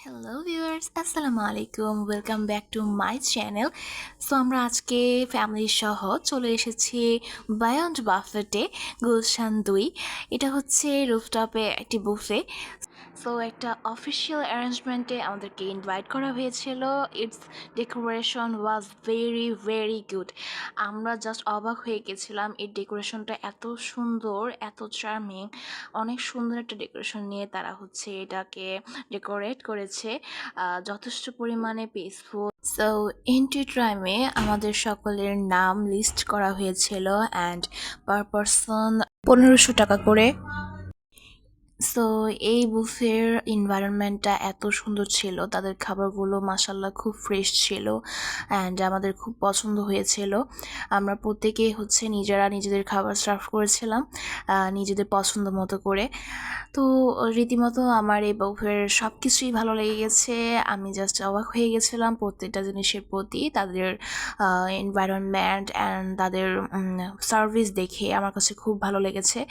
Hello viewers, আসসালামু আলাইকুম। Welcome back to my channel. So আমরা আজকে ফ্যামিলি সহ চলে এসেছি বায়ন্ড বাফেটে, গুলশান 2। এটা হচ্ছে রুফটপে একটি বুফে। সো একটা অফিসিয়াল অ্যারেঞ্জমেন্টে আমাদেরকে ইনভাইট করা হয়েছিল। It's decoration was very very good. আমরা জাস্ট অবাক হয়ে গেছিলাম, এই ডেকোরেশনটা এত সুন্দর, এত চার্মিং। অনেক সুন্দর একটা ডেকোরেশন নিয়ে তারা হচ্ছে এটাকে ডেকোরেট করেছে, যথেষ্ট পরিমাণে পিসফুল। সো এন্ট্রি টাইমে আমাদের সকলের নাম লিস্ট করা হয়েছিল অ্যান্ড পার পারসন 1500 টাকা করে। সো এই বুফের এনভায়রনমেন্টটা এত সুন্দর ছিল, তাদের খাবারগুলো মাশাল্লাহ খুব ফ্রেশ ছিল অ্যান্ড আমাদের খুব পছন্দ হয়েছিল। আমরা প্রত্যেকেই হচ্ছে নিজেরা নিজেদের খাবার সার্ভ করেছিলাম নিজেদের পছন্দ মতো করে। তো রীতিমতো আমার এই বুফের সব কিছুই ভালো লেগে গেছে। আমি জাস্ট অবাক হয়ে গেছিলাম প্রত্যেকটা জিনিসের প্রতি, তাদের এনভায়রনমেন্ট অ্যান্ড তাদের সার্ভিস দেখে আমার কাছে খুব ভালো লেগেছে।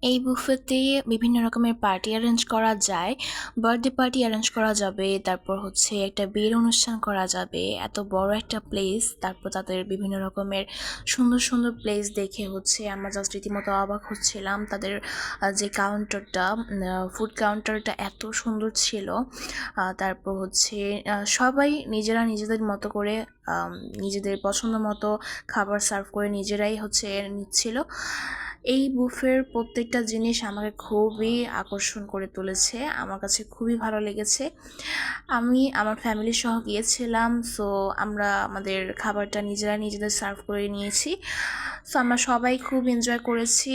এই বুফেতে বিভিন্ন রকমের পার্টি অ্যারেঞ্জ করা যায়, বার্থডে পার্টি অ্যারেঞ্জ করা যাবে, তারপর হচ্ছে একটা বিয়ের অনুষ্ঠান করা যাবে। এত বড় একটা প্লেস, তারপর তাদের বিভিন্ন রকমের সুন্দর সুন্দর প্লেস দেখে হচ্ছে আমরা জাস্ট রীতিমতো অবাক হচ্ছিলাম। তাদের যে কাউন্টারটা, ফুড কাউন্টারটা এত সুন্দর ছিল। তারপর হচ্ছে সবাই নিজেরা নিজেদের মতো করে নিজেদের পছন্দ মতো খাবার সার্ভ করে নিজেরাই হচ্ছে নিচ্ছিল। এই বুফের প্রত্যেকটা জিনিস আমাকে খুবই আকর্ষণ করে তুলেছে, আমার কাছে খুবই ভালো লেগেছে। আমি আমার ফ্যামিলি সহ গিয়েছিলাম। সো আমরা আমাদের খাবারটা নিজেরা নিজেদের সার্ভ করে নিয়েছি। সো আমরা সবাই খুব এনজয় করেছি।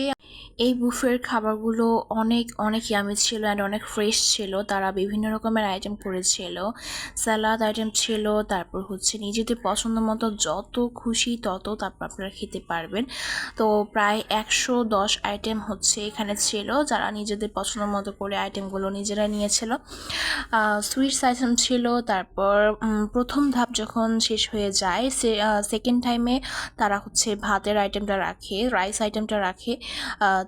এই বুফের খাবারগুলো অনেক অনেক ইয়ামি ছিল অ্যান্ড অনেক ফ্রেশ ছিল। তারা বিভিন্ন রকমের আইটেম করেছিল, স্যালাড আইটেম ছিল, তারপর হচ্ছে নিজেদের পছন্দ মতো যত খুশি তত তারপর আপনারা খেতে পারবেন। তো প্রায় 110 আইটেম হচ্ছে এখানে ছিল, যারা নিজেদের পছন্দ মতো করে আইটেমগুলো নিজেরা নিয়েছিল। সুইটস আইটেম ছিল, তারপর প্রথম ধাপ যখন শেষ হয়ে যায় সেকেন্ড টাইমে তারা হচ্ছে ভাতের আইটেমটা রাখে, রাইস আইটেমটা রাখে,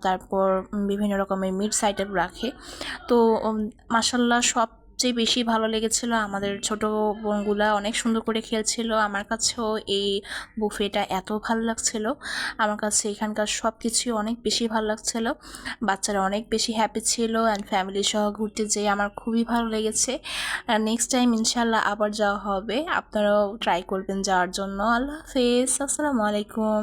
তারপর বিভিন্ন রকমের মিটস আইটেম রাখে। তো মাশাল্লাহ সবচেয়ে বেশি ভালো লেগেছিল আমাদের ছোট বোনগুলা অনেক সুন্দর করে খেলছিল। আমার কাছেও এই বুফেটা এত ভালো লাগছিল, আমার কাছে এখানকার সব কিছুই অনেক বেশি ভালো লাগছিল। বাচ্চারা অনেক বেশি হ্যাপি ছিল অ্যান্ড ফ্যামিলি সহ ঘুরতে যেয়ে আমার খুবই ভালো লেগেছে। নেক্সট টাইম ইনশাল্লাহ আবার যাওয়া হবে, আপনারাও ট্রাই করবেন যাওয়ার জন্য। আল্লাহ হাফেজ, আসসালামু আলাইকুম।